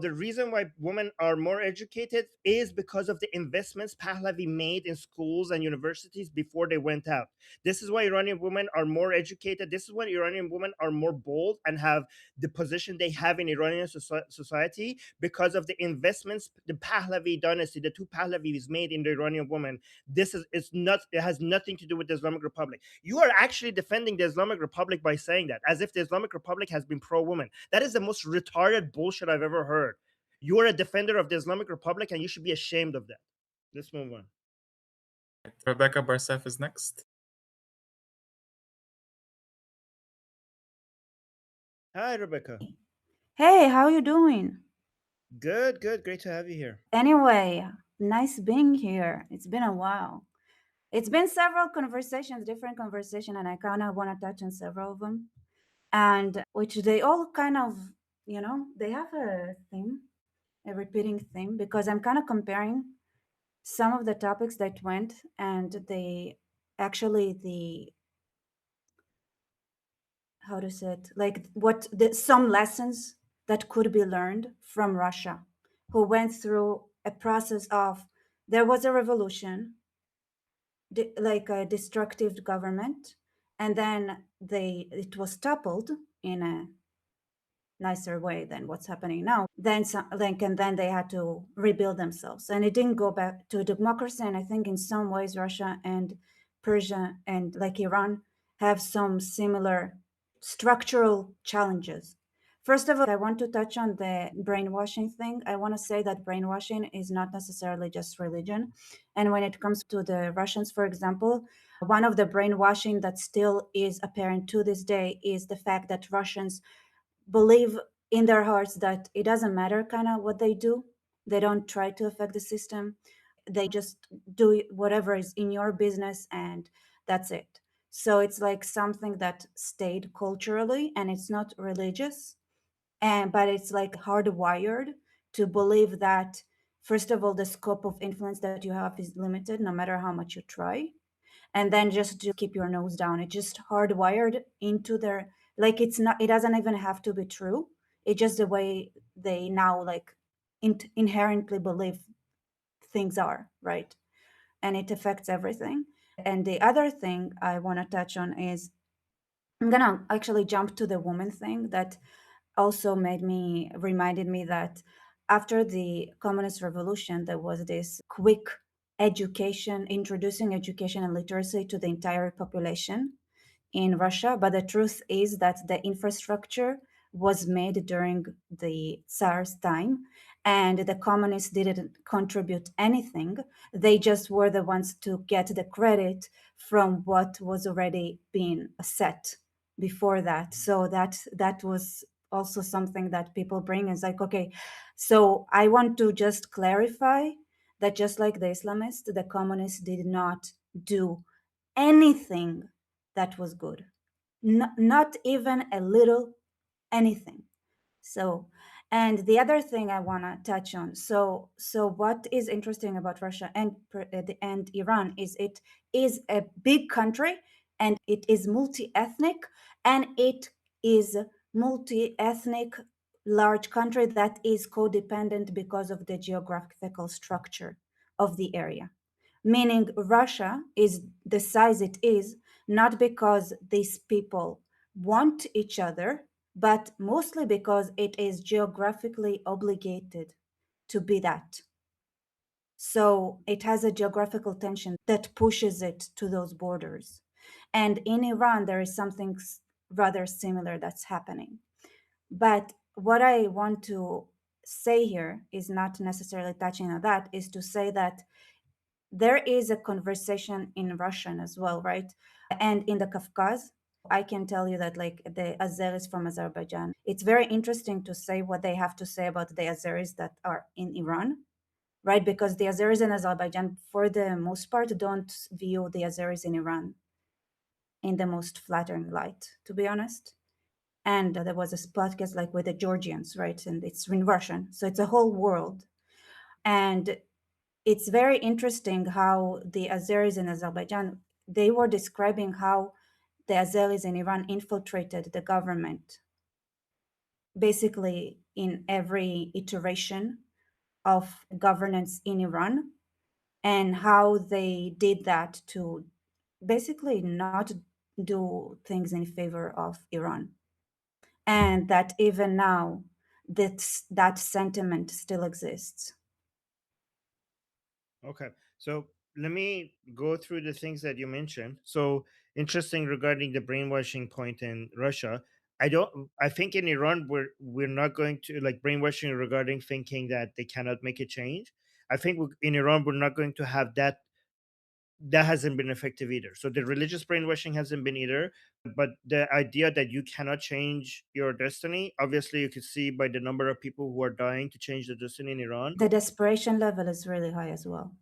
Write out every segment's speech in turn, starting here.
The reason why women are more educated is because of the investments Pahlavi made in schools and universities before they went out. This is why Iranian women are more educated. This is why Iranian women are more bold and have the position they have in Iranian society, because of the investments the Pahlavi dynasty, the two Pahlavis, made in the Iranian women. This is it's not it has nothing to do with the Islamic Republic. You are actually defending the Islamic Republic by saying that, as if the Islamic Republic has been pro woman. That is the most retarded bullshit I've ever heard. You are a defender of the Islamic Republic and you should be ashamed of that. Let's move on. Rebecca Barsef is next. Hi, Rebecca. Hey, how you doing? Good, good. Great to have you here. Anyway, nice being here. It's been a while. It's been several conversations, different conversation, and I kind of want to touch on several of them. And which they all kind of, they have a theme, a repeating theme, because I'm kind of comparing some of the topics that went and the how to say it, like some lessons that could be learned from Russia, who went through a process of, there was a revolution, like a destructive government, and then it was toppled in a nicer way than what's happening now. Then and then they had to rebuild themselves, and it didn't go back to democracy. And I think in some ways Russia and Persia and like Iran have some similar structural challenges. First of all, I want to touch on the brainwashing thing. I want to say that brainwashing is not necessarily just religion. And when it comes to the Russians, for example, one of the brainwashing that still is apparent to this day is the fact that Russians believe in their hearts that it doesn't matter kind of what they do. They don't try to affect the system. They just do whatever is in your business and that's it. So it's like something that stayed culturally and it's not religious, and but it's like hardwired to believe that first of all the scope of influence that you have is limited no matter how much you try, and then just to keep your nose down. It's just hardwired into their, like, it's not, it doesn't even have to be true. It's just the way they now like inherently believe things are, right? And it affects everything. And the other thing I want to touch on is, I'm gonna actually jump to the woman thing that also reminded me that after the communist revolution there was this quick education, introducing education and literacy to the entire population in Russia. But the truth is that the infrastructure was made during the Tsar's time, and the communists didn't contribute anything. They just were the ones to get the credit from what was already being set before that. So that was also something that people bring is like, okay, so I want to just clarify that just like the Islamists, the communists did not do anything that was good. Not even a little anything. So, and the other thing I want to touch on. So what is interesting about Russia and Iran is it is a big country and it is multi-ethnic, and it is multi-ethnic large country that is codependent because of the geographical structure of the area. Meaning Russia is the size it is not because these people want each other, but mostly because it is geographically obligated to be that. So it has a geographical tension that pushes it to those borders. And in Iran, there is something rather similar that's happening. But what I want to say here is not necessarily touching on that, is to say that there is a conversation in Russian as well, right? And in the Kafkaz, I can tell you that like the Azeris from Azerbaijan, it's very interesting to say what they have to say about the Azeris that are in Iran, right? Because the Azeris in Azerbaijan, for the most part, don't view the Azeris in Iran in the most flattering light, to be honest. And there was a podcast like with the Georgians, right? And it's in Russian. So it's a whole world. And it's very interesting how the Azeris in Azerbaijan, they were describing how the Azeris in Iran infiltrated the government basically in every iteration of governance in Iran, and how they did that to basically not do things in favor of Iran. And that even now, that sentiment still exists. Okay, so let me go through the things that you mentioned. So interesting regarding the brainwashing point in Russia. I think in Iran we're not going to like brainwashing regarding thinking that they cannot make a change. I think in Iran we're not going to have that. That hasn't been effective either. So the religious brainwashing hasn't been either. But the idea that you cannot change your destiny, obviously, you could see by the number of people who are dying to change the destiny in Iran. The desperation level is really high as well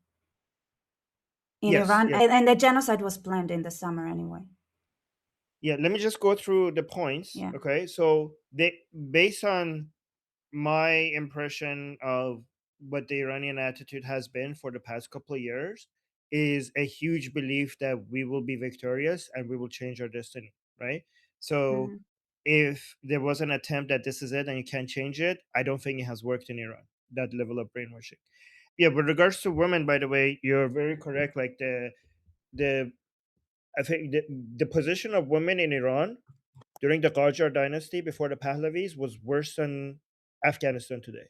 in Yes, Iran, yes. and the genocide was planned in the summer anyway. Yeah, let me just go through the points. Yeah. Okay, so they based on my impression of what the Iranian attitude has been for the past couple of years is a huge belief that we will be victorious and we will change our destiny, right? So Mhm. if there was an attempt that this is it and you can't change it, I don't think it has worked in Iran, that level of brainwashing. Yeah, with regards to women, by the way, you're very correct. Like the I think the position of women in Iran during the Qajar dynasty before the Pahlavis was worse than Afghanistan today,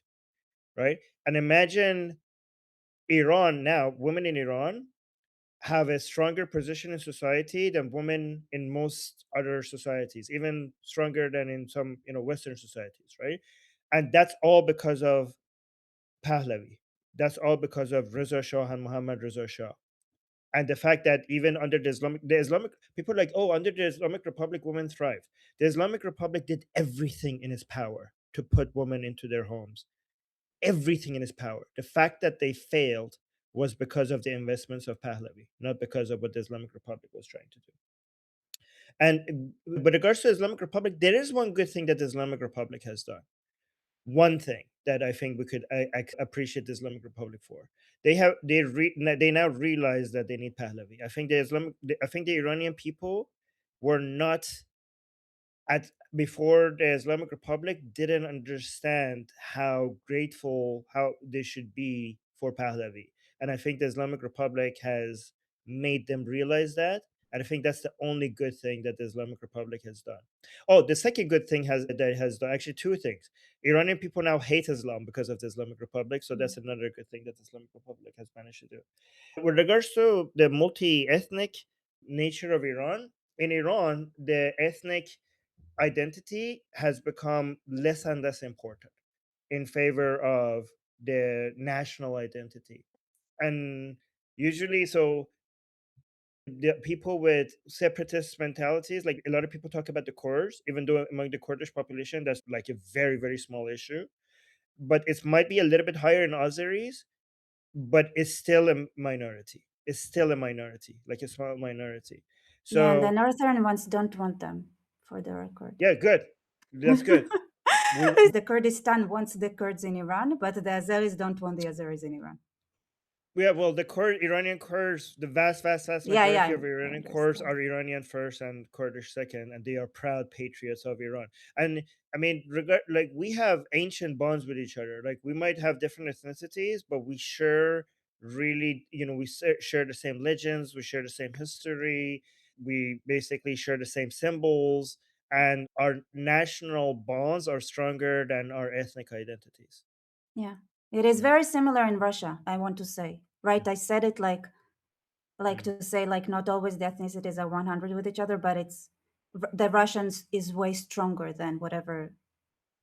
right? And imagine Iran now, women in Iran have a stronger position in society than women in most other societies, even stronger than in some, Western societies, right? And that's all because of Pahlavi. That's all because of Reza Shah and Muhammad Reza Shah. And the fact that even under the Islamic people are like, oh, under the Islamic Republic, women thrive. The Islamic Republic did everything in its power to put women into their homes, everything in its power. The fact that they failed was because of the investments of Pahlavi, not because of what the Islamic Republic was trying to do. And with regards to Islamic Republic, there is one good thing that the Islamic Republic has done. One thing that I think we could appreciate the Islamic Republic for. They now realize that they need Pahlavi. I think the Iranian people were not at before the Islamic Republic didn't understand how grateful how they should be for Pahlavi. And I think the Islamic Republic has made them realize that. And I think that's the only good thing that the Islamic Republic has done. Oh, the second good thing has done actually two things. Iranian people now hate Islam because of the Islamic Republic. So that's another good thing that the Islamic Republic has managed to do. With regards to the multi-ethnic nature of Iran, in Iran, the ethnic identity has become less and less important in favor of the national identity. And usually, so the people with separatist mentalities, like a lot of people talk about the Kurds, even though among the Kurdish population, that's like a very, very small issue. But it might be a little bit higher in Azeris, but it's still a minority. It's still a minority, like a small minority. Yeah, and the So, northern ones don't want them, for the record. yeah, good. That's good. We The Kurdistan wants the Kurds in Iran, but the Azeris don't want the Azeris in Iran. Yeah, well, the Iranian Kurds, the vast, vast, vast Yeah, majority yeah, of I Iranian Kurds understand. are Iranian first and Kurdish second, and they are proud patriots of Iran. And I mean, like we have ancient bonds with each other. Like we might have different ethnicities, but we share really, share the same legends, we share the same history, we basically share the same symbols, and our national bonds are stronger than our ethnic identities. Yeah, it is Mm, very similar in Russia, I want to say. Right, I said it like mm. to say like not always the ethnicities are 100 with each other, but the Russians is way stronger than whatever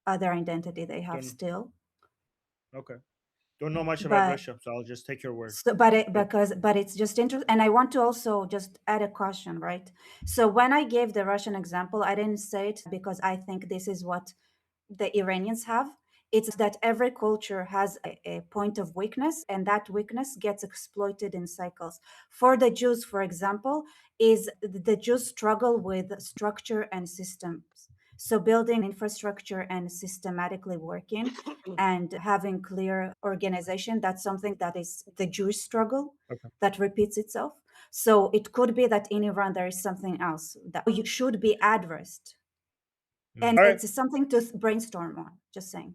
other identity they have Don't still. Okay. Don't know much about But Russia, so I'll just take your word. so, but it, But because but it's just interesting, and I want to also just add a caution, right? So when I gave the Russian example, I didn't say it because I think this is what the Iranians have. It's that every culture has a point of weakness, and that weakness gets exploited in cycles. For the Jews, for example, is the Jews struggle with structure and systems. So building infrastructure and systematically working and having clear organization, that's something that is the Jewish struggle okay. that repeats itself. So it could be that in Iran there is something else that you should be addressed. And All right. it's something to brainstorm on, just saying.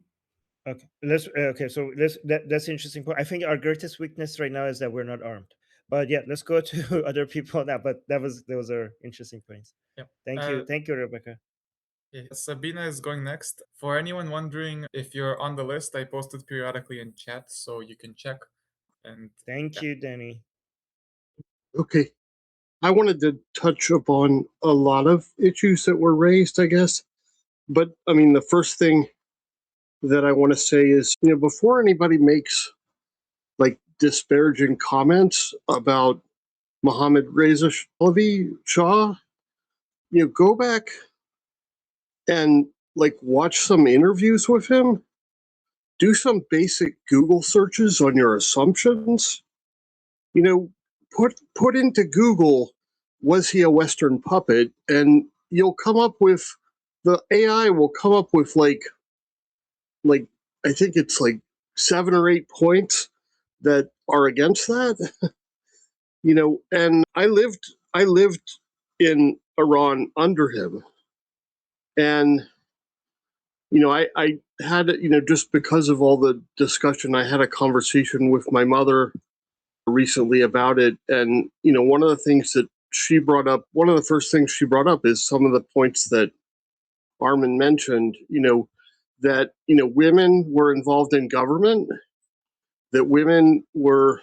Okay, so that's an interesting point. I think our greatest weakness right now is that we're not armed. But yeah, let's go to other people now. But those are interesting points. Yeah. Thank you, Rebecca. Yeah, Sabina is going next. For anyone wondering if you're on the list, I posted periodically in chat, so you can check. And Thank you, Danny. Okay. I wanted to touch upon a lot of issues that were raised, I guess. But I mean, the first thing that I want to say is, before anybody makes like disparaging comments about Mohammad Reza Pahlavi Shah, go back and like watch some interviews with him, do some basic Google searches on your assumptions. Put into Google, was he a Western puppet? And you'll come up with, the AI will come up with like I think it's like 7 or 8 points that are against that. And I lived in Iran under him. And I had, just because of all the discussion, I had a conversation with my mother recently about it. And, one of the things that she brought up, one of the first things she brought up is some of the points that Armin mentioned, that, women were involved in government, that women were,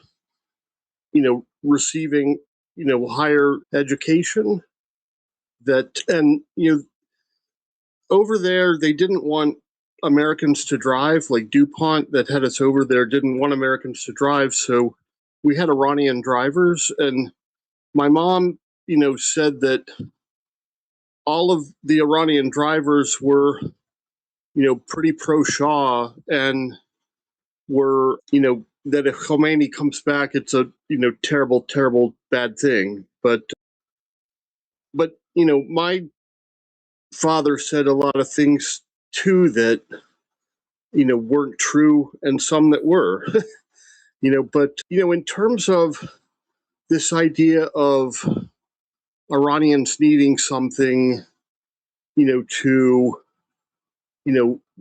receiving, higher education, and, over there, they didn't want Americans to drive, like DuPont that had us over there didn't want Americans to drive. So we had Iranian drivers. And my mom, said that all of the Iranian drivers were, pretty pro-Shah, and were, that if Khomeini comes back, it's a, terrible, terrible, bad thing. But, my father said a lot of things too that, weren't true, and some that were. But, in terms of this idea of Iranians needing something, to,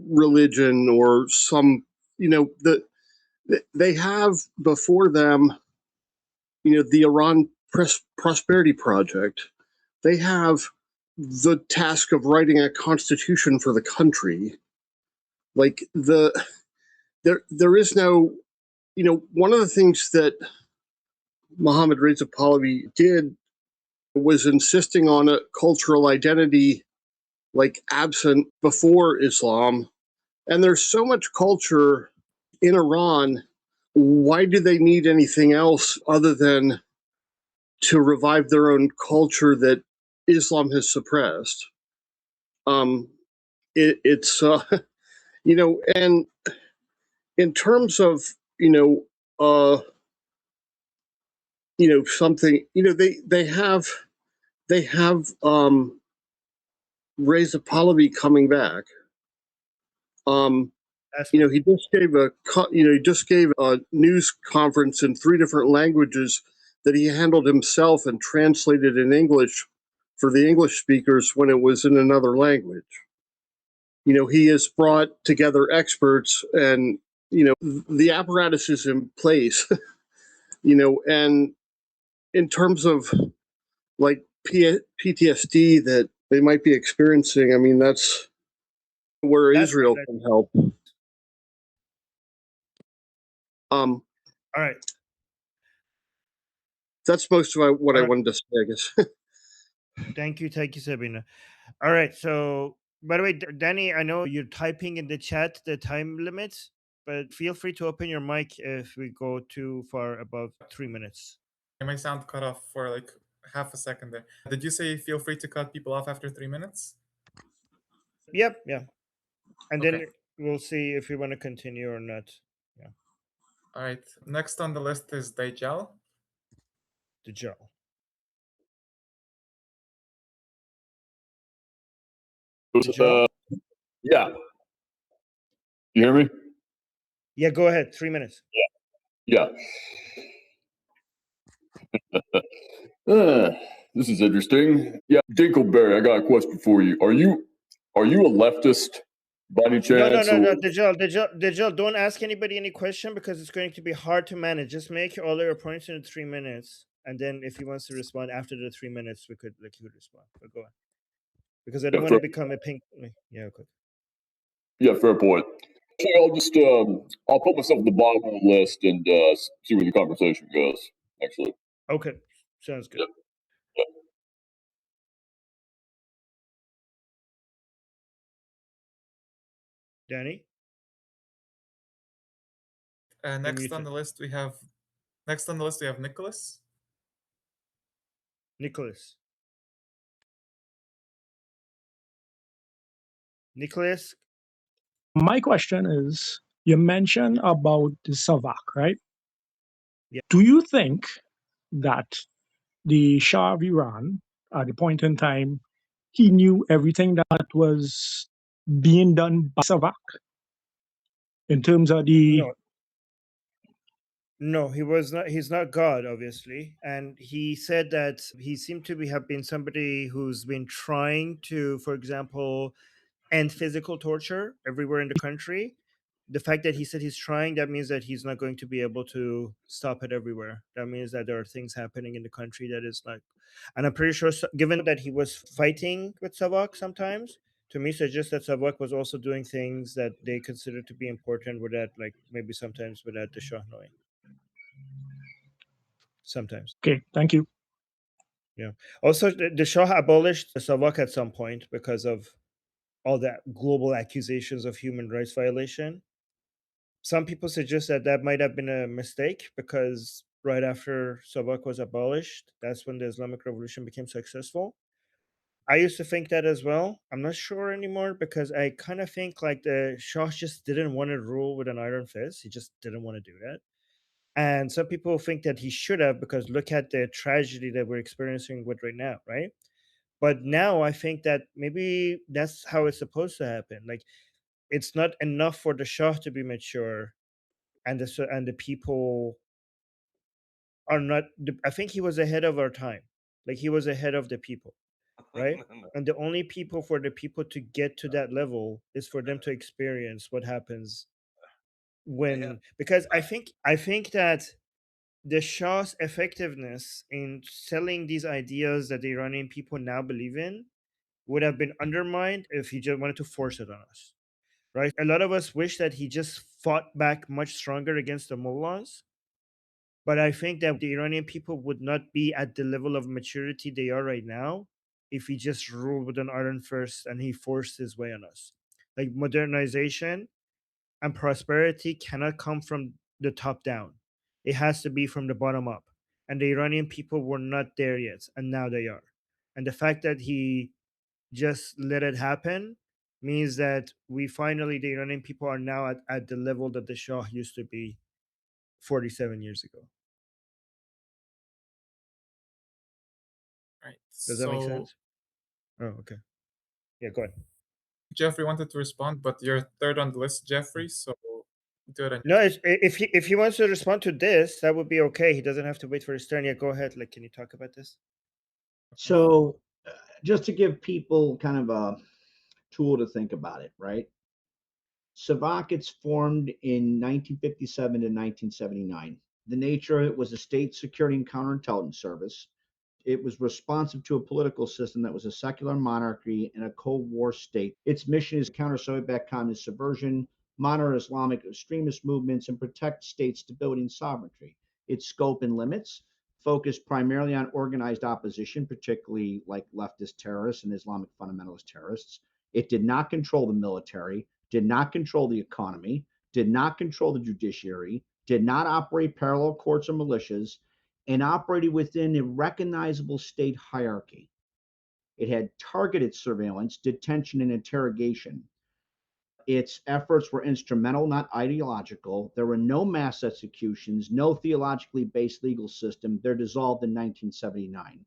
religion or some, they have before them, the Iran Prosperity Project. They have the task of writing a constitution for the country. Like there is no, one of the things that Mohammad Reza Pahlavi did was insisting on a cultural identity like absent before Islam. And there's so much culture in Iran. Why do they need anything else other than to revive their own culture that Islam has suppressed? It's and in terms of something, they have Reza Pahlavi coming back. He just gave a news conference in 3 different languages that he handled himself and translated in English for the English speakers when it was in another language. He has brought together experts, and the apparatus is in place. And in terms of like PTSD that they might be experiencing, I mean, that's where Israel can help. All right. That's most of what I wanted to say, I guess. Thank you, Sabina. All right. So, by the way, Danny, I know you're typing in the chat the time limits, but feel free to open your mic if we go too far above 3 minutes. My sound cut off for like half a second there. Did you say feel free to cut people off after 3 minutes? Yep. Yeah. And Okay. then we'll see if we want to continue or not. Yeah. All right. Next on the list is Dajjal. Dajjal. Yeah. You hear me? Yeah, go ahead. 3 minutes. Yeah. This is interesting. Yeah, Dinkleberry, I got a question for you. Are you Are you a leftist by any No, chance? Dajjal, don't ask anybody any question because it's going to be hard to manage. Just make all your points in 3 minutes, and then if he wants to respond after the 3 minutes, he could respond. But go on, because I don't want to become a pink. Yeah, okay. Yeah, fair point. Actually, I'll put myself at the bottom of the list and see where the conversation goes. Actually. Okay, sounds good. Yep. Yep. Danny. Next on the list we have Nicholas. Nicholas. My question is, you mentioned about the SAVAK, right? Yeah. Do you think that the Shah of Iran, at the point in time, he knew everything that was being done by SAVAK in terms of the... No, he was not. He's not God, obviously, and he said that he seemed to have been somebody who's been trying to, for example, end physical torture everywhere in the country. The fact that he said he's trying, that means that he's not going to be able to stop it everywhere. That means that there are things happening in the country that is like, and I'm pretty sure, given that he was fighting with SAVAK sometimes, to me suggests that SAVAK was also doing things that they consider to be important without, like, maybe sometimes without the Shah knowing. Sometimes. Okay, thank you. Yeah. Also, the Shah abolished the SAVAK at some point because of all that global accusations of human rights violation. Some people suggest that that might have been a mistake because right after SAVAK was abolished, that's when the Islamic Revolution became successful. I used to think that as well. I'm not sure anymore because I kind of think like the Shah just didn't want to rule with an iron fist. He just didn't want to do that. And some people think that he should have because look at the tragedy that we're experiencing with right now, right? But now I think that maybe that's how it's supposed to happen. Like, it's not enough for the Shah to be mature, and the people are not. I think he was ahead of our time. Like, he was ahead of the people, right? And the only people for the people to get to that level is for them to experience what happens when. Because I think that the Shah's effectiveness in selling these ideas that the Iranian people now believe in would have been undermined if he just wanted to force it on us, right? A lot of us wish that he just fought back much stronger against the mullahs, but I think that the Iranian people would not be at the level of maturity they are right now if he just ruled with an iron fist and he forced his way on us. Like, modernization and prosperity cannot come from the top down. It has to be from the bottom up. And the Iranian people were not there yet, and now they are. And the fact that he just let it happen means that the Iranian people are now at the level that the Shah used to be 47 years ago. Right. Does that make sense? Oh, okay. Yeah, go ahead. Jeffrey wanted to respond, but you're third on the list, Jeffrey, so do it. No, if he wants to respond to this, that would be okay. He doesn't have to wait for his turn. Yeah, go ahead. Like, can you talk about this? So, just to give people kind of a tool to think about it, right? SAVAK, it's formed in 1957 to 1979. The nature of it was a state security and counterintelligence service. It was responsive to a political system that was a secular monarchy and a Cold War state. Its mission is counter Soviet-backed communist subversion, monitor Islamic extremist movements, and protect state stability and sovereignty. Its scope and limits focus primarily on organized opposition, particularly like leftist terrorists and Islamic fundamentalist terrorists. It did not control the military, did not control the economy, did not control the judiciary, did not operate parallel courts or militias, and operated within a recognizable state hierarchy. It had targeted surveillance, detention, and interrogation. Its efforts were instrumental, not ideological. There were no mass executions, no theologically based legal system. They're dissolved in 1979.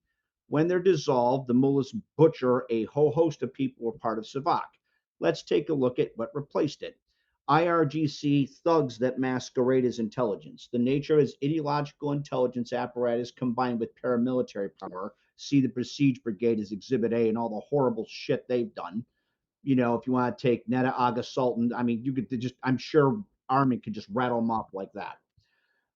When they're dissolved, the mullahs butcher a whole host of people who were part of SAVAK. Let's take a look at what replaced it. IRGC thugs that masquerade as intelligence. The nature of its ideological intelligence apparatus combined with paramilitary power. See the Besiege Brigade as Exhibit A and all the horrible shit they've done. You know, if you want to take Netta Aga Sultan, I mean, you could just, I'm sure Armin could just rattle them off like that.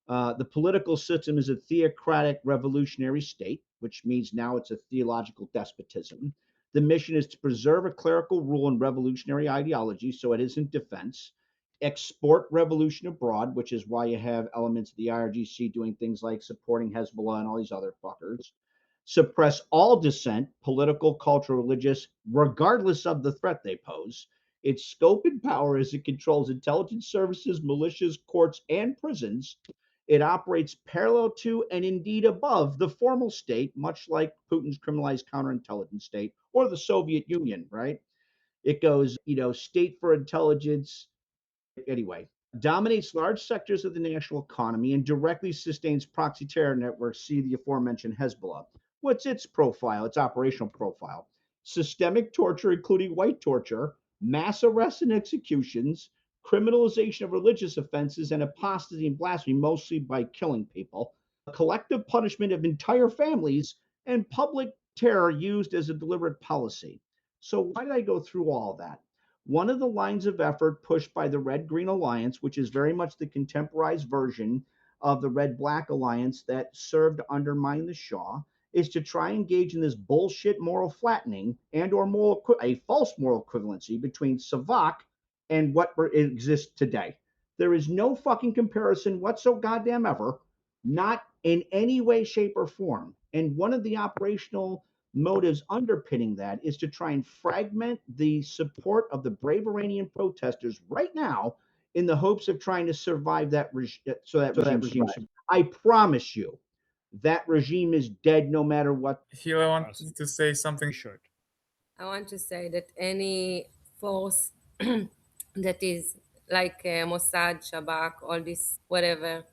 The political system is a theocratic revolutionary state, which means now it's a theological despotism. The mission is to preserve a clerical rule and revolutionary ideology, so it isn't defense. Export revolution abroad, which is why you have elements of the IRGC doing things like supporting Hezbollah and all these other fuckers. Suppress all dissent, political, cultural, religious, regardless of the threat they pose. Its scope and power is it controls intelligence services, militias, courts, and prisons. It operates parallel to and indeed above the formal state, much like Putin's criminalized counterintelligence state or the Soviet Union, right? It goes, you know, state for intelligence. Anyway, dominates large sectors of the national economy and directly sustains proxy terror networks. See the aforementioned Hezbollah. What's its profile, its operational profile? Systemic torture, including white torture, mass arrests and executions, criminalization of religious offenses, and apostasy and blasphemy, mostly by killing people, collective punishment of entire families, and public terror used as a deliberate policy. So, why did I go through all that? One of the lines of effort pushed by the Red Green Alliance, which is very much the contemporized version of the Red Black Alliance that served to undermine the Shah, is to try and engage in this bullshit moral flattening and or a false moral equivalency between SAVAK and what exists today. There is no fucking comparison whatsoever, goddamn ever, not in any way, shape, or form. And one of the operational motives underpinning that is to try and fragment the support of the brave Iranian protesters right now in the hopes of trying to survive that regime. I promise you, that regime is dead no matter what. Hila wanted to say something. Short. I want to say that any force that is like Mossad, SAVAK, all this, whatever,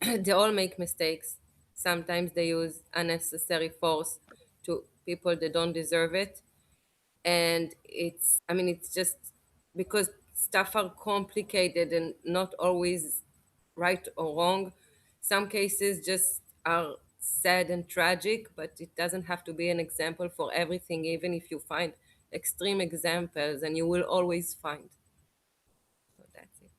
they all make mistakes. Sometimes they use unnecessary force to people that don't deserve it. And it's just because stuff are complicated and not always right or wrong. Some cases just are sad and tragic, but it doesn't have to be an example for everything, even if you find extreme examples, and you will always find. So that's it.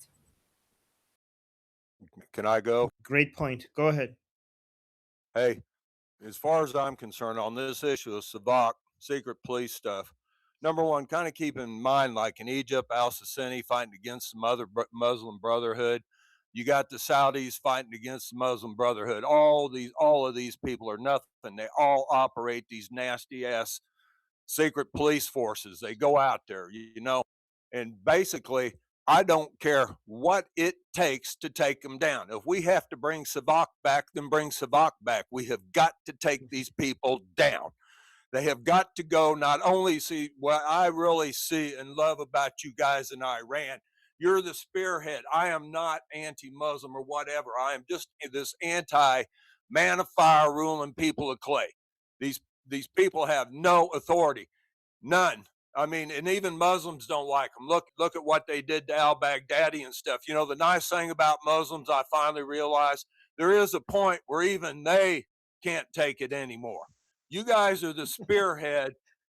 Can I go? Great point. Go ahead. Hey, as far as I'm concerned on this issue of SAVAK, secret police stuff, number one, kind of keep in mind, like in Egypt, al-Sisini fighting against the Muslim Brotherhood. You got the Saudis fighting against the Muslim Brotherhood. All of these people are nothing. They all operate these nasty ass secret police forces. They go out there, you know, and basically, I don't care what it takes to take them down. If we have to bring SAVAK back, then bring SAVAK back. We have got to take these people down. They have got to go. Not only see what I really see and love about you guys in Iran, you're the spearhead. I am not anti-Muslim or whatever. I am just this anti-man of fire ruling people of clay. These people have no authority, none. I mean, and even Muslims don't like them. Look at what they did to al-Baghdadi and stuff. You know, the nice thing about Muslims, I finally realized there is a point where even they can't take it anymore. You guys are the spearhead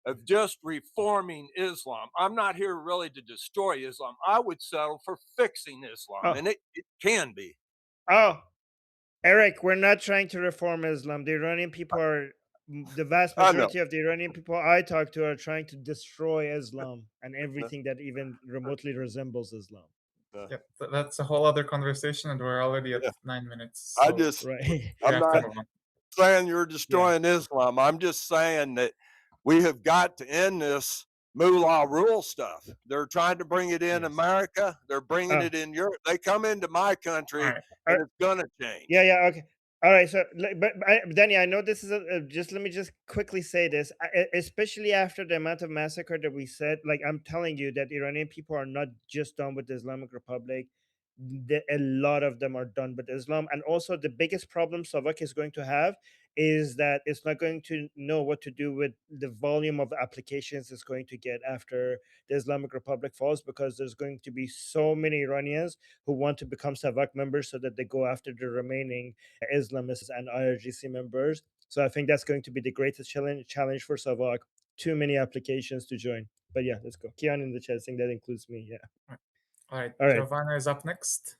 of just reforming Islam. I'm not here really to destroy Islam. I would settle for fixing Islam, and it can be. Oh, Eric, we're not trying to reform Islam. The Iranian people are, the vast majority of the Iranian people I talk to are trying to destroy Islam and everything that even remotely resembles Islam. Yeah, that's a whole other conversation, and we're already at 9 minutes. So I'm not saying you're destroying Islam. I'm just saying that we have got to end this mullah rule stuff. They're trying to bring it in America. They're bringing it in Europe. They come into my country, and it's gonna change. Yeah. Okay. All right. So, but Danny, I know this is just. Let me just quickly say this, especially after the amount of massacre that we said. Like, I'm telling you that Iranian people are not just done with the Islamic Republic. A lot of them are done with Islam, and also the biggest problem SAVAK is going to have is that it's not going to know what to do with the volume of applications it's going to get after the Islamic Republic falls, because there's going to be so many Iranians who want to become SAVAK members so that they go after the remaining Islamists and IRGC members. So I think that's going to be the greatest challenge for SAVAK. Too many applications to join. But yeah, let's go. Kian in the chat saying that includes me. Yeah. All right, All right. Giovanna is up next.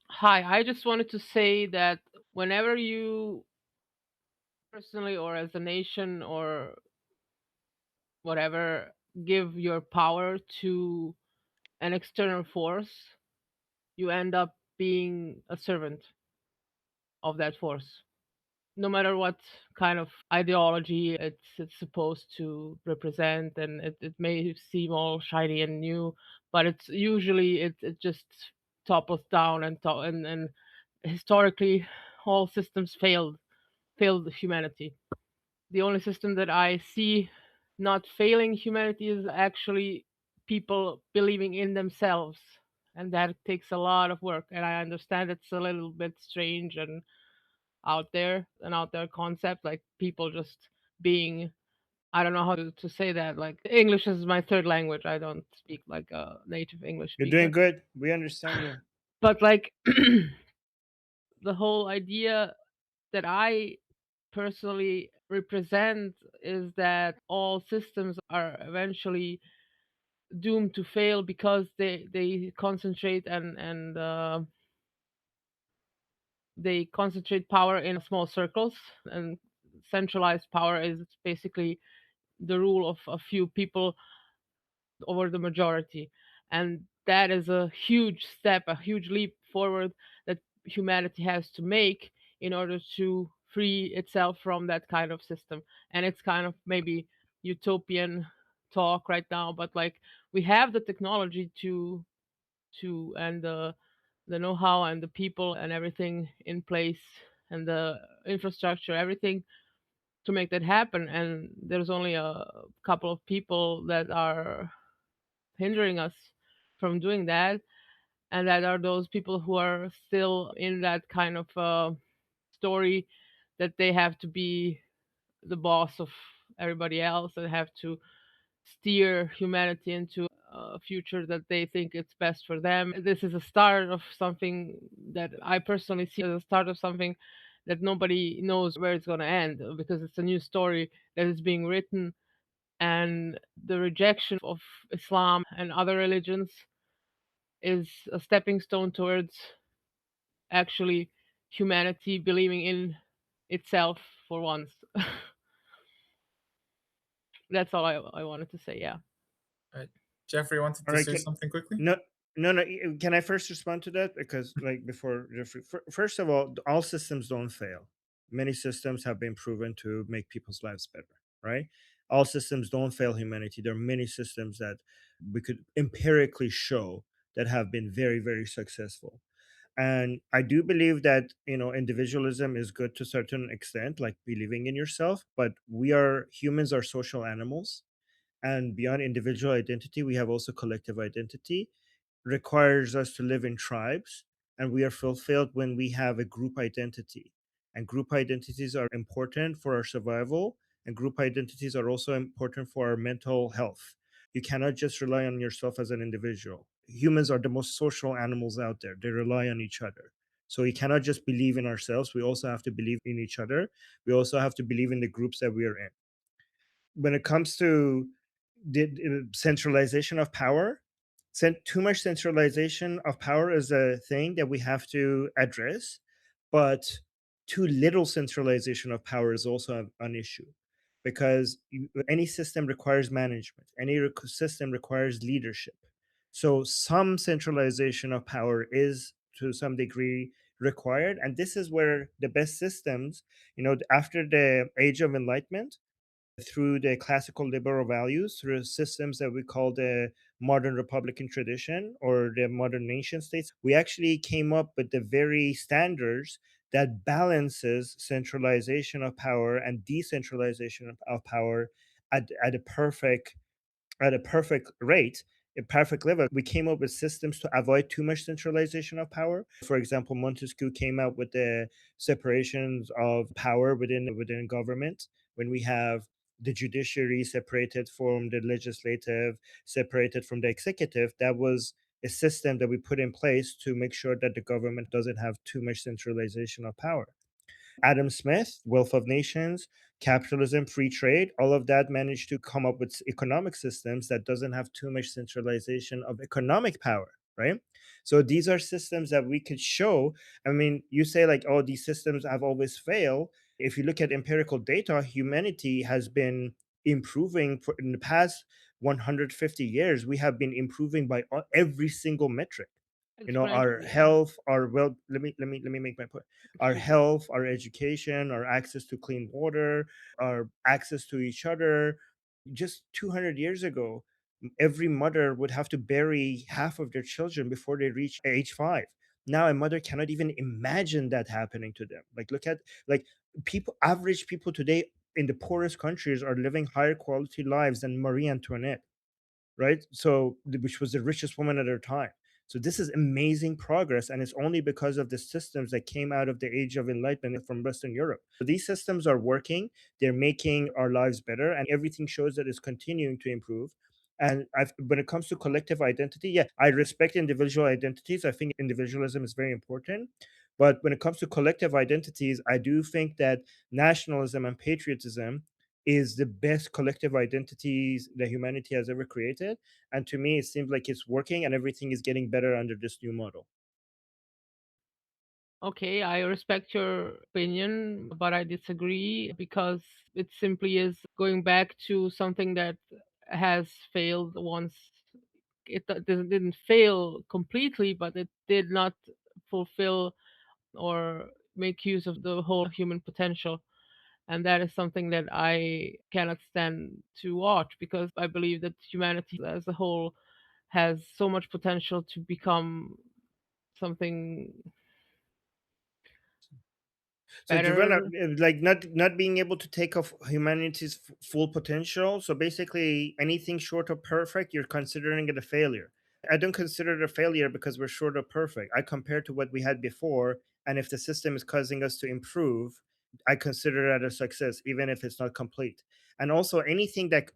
Hi, I just wanted to say that whenever you personally or as a nation or whatever give your power to an external force, you end up being a servant of that force. No matter what kind of ideology it's supposed to represent, and it may seem all shiny and new, but it's usually it just topples down and historically all systems failed humanity. The only system that I see not failing humanity is actually people believing in themselves, and that takes a lot of work. And I understand it's a little bit strange and an out there concept, like people just being, I don't know how to say that. Like English is my third language. I don't speak like a native English You're speaker. doing good. We understand you. But like the whole idea that I personally represent is that all systems are eventually doomed to fail because they concentrate and they concentrate power in small circles, and centralized power is basically the rule of a few people over the majority. And that is a huge step, a huge leap forward that humanity has to make in order to free itself from that kind of system. And it's kind of maybe utopian talk right now, but like we have the technology to and the know-how and the people and everything in place and the infrastructure, everything to make that happen. And there's only a couple of people that are hindering us from doing that, and that are those people who are still in that kind of story that they have to be the boss of everybody else and have to steer humanity into a future that they think it's best for them. This is a start of something that I personally see as a start of something that nobody knows where it's going to end, because it's a new story that is being written. And the rejection of Islam and other religions is a stepping stone towards actually humanity believing in itself for once. That's all I wanted to say. Yeah. Jeffrey wanted All to right, say something quickly. No. Can I first respond to that? Because, like, before Jeffrey, first of all systems don't fail. Many systems have been proven to make people's lives better, right? All systems don't fail humanity. There are many systems that we could empirically show that have been very, very successful. And I do believe that, individualism is good to a certain extent, like believing in yourself, but humans are social animals, and beyond individual identity we have also collective identity. Requires us to live in tribes, and we are fulfilled when we have a group identity, and group identities are important for our survival, and group identities are also important for our mental health. You cannot just rely on yourself as an individual. Humans are the most social animals out there. They rely on each other. So we cannot just believe in ourselves, we also have to believe in each other. We also have to believe in the groups that we are in. When it comes to the centralization of power, too much centralization of power is a thing that we have to address, but too little centralization of power is also an issue, because any system requires management, any system requires leadership. So some centralization of power is to some degree required, and this is where the best systems, after the age of enlightenment, through the classical liberal values, through systems that we call the modern republican tradition or the modern nation states, we actually came up with the very standards that balances centralization of power and decentralization of power at a perfect rate, a perfect level. We came up with systems to avoid too much centralization of power. For example, Montesquieu came out with the separations of power within government, when we have the judiciary separated from the legislative, separated from the executive. That was a system that we put in place to make sure that the government doesn't have too much centralization of power. Adam Smith, Wealth of Nations, capitalism, free trade, all of that managed to come up with economic systems that doesn't have too much centralization of economic power, right? So these are systems that we could show. I mean, you say like, oh, these systems have always failed. If you look at empirical data, humanity has been improving in the past 150 years. We have been improving by every single metric. You know, our Exponentially, yeah. health, our well, let me make my point. Our health, our education, our access to clean water, our access to each other. Just 200 years ago, every mother would have to bury half of their children before they reach age 5. Now a mother cannot even imagine that happening to them. Like, look at like average people today in the poorest countries are living higher quality lives than Marie Antoinette, right? So, which was the richest woman at her time. So this is amazing progress, and it's only because of the systems that came out of the age of enlightenment from Western Europe. So these systems are working, they're making our lives better, and everything shows that it's continuing to improve. And when it comes to collective identity, yeah, I respect individual identities. I think individualism is very important. But when it comes to collective identities, I do think that nationalism and patriotism is the best collective identities that humanity has ever created. And to me, it seems like it's working and everything is getting better under this new model. Okay, I respect your opinion, but I disagree because it simply is going back to something that has failed once. Didn't fail completely, but it did not fulfill or make use of the whole human potential. And that is something that I cannot stand to watch because I believe that humanity as a whole has so much potential to become something So Giovanna, better. like not being able to take off humanity's full potential. So basically, anything short of perfect, you're considering it a failure. I don't consider it a failure because we're short of perfect. I compare to what we had before, and if the system is causing us to improve, I consider that a success, even if it's not complete. And also, anything that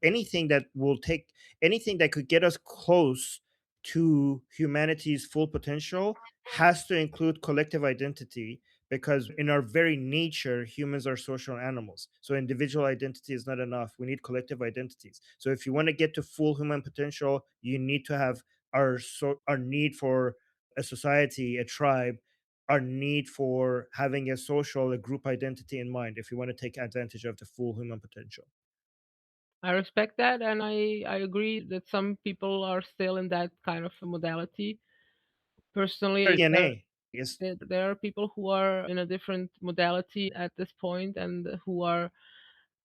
could get us close to humanity's full potential has to include collective identity, because in our very nature humans are social animals. So individual identity is not enough, we need collective identities. So if you want to get to full human potential, you need to have our need for a society, a tribe, our need for having a group identity in mind if you want to take advantage of the full human potential. I respect that, and I agree that some people are still in that kind of a modality. Personally, DNA is there are people who are in a different modality at this point, and who are,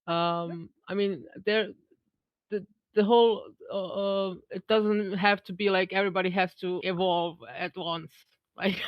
I mean, the the whole it doesn't have to be like everybody has to evolve at once. Like,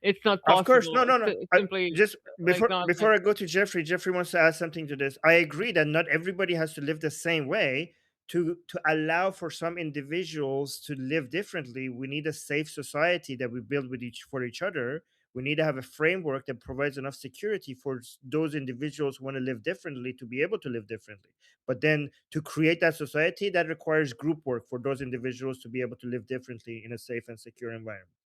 it's not Of course, possible. no, no, It's no. simply Just like before not like before I go to Jeffrey, Jeffrey wants to add something to this. I agree that not everybody has to live the same way. To allow for some individuals to live differently, we need a safe society that we build for each other. We need to have a framework that provides enough security for those individuals who want to live differently to be able to live differently. But then to create that society, that requires group work for those individuals to be able to live differently in a safe and secure environment.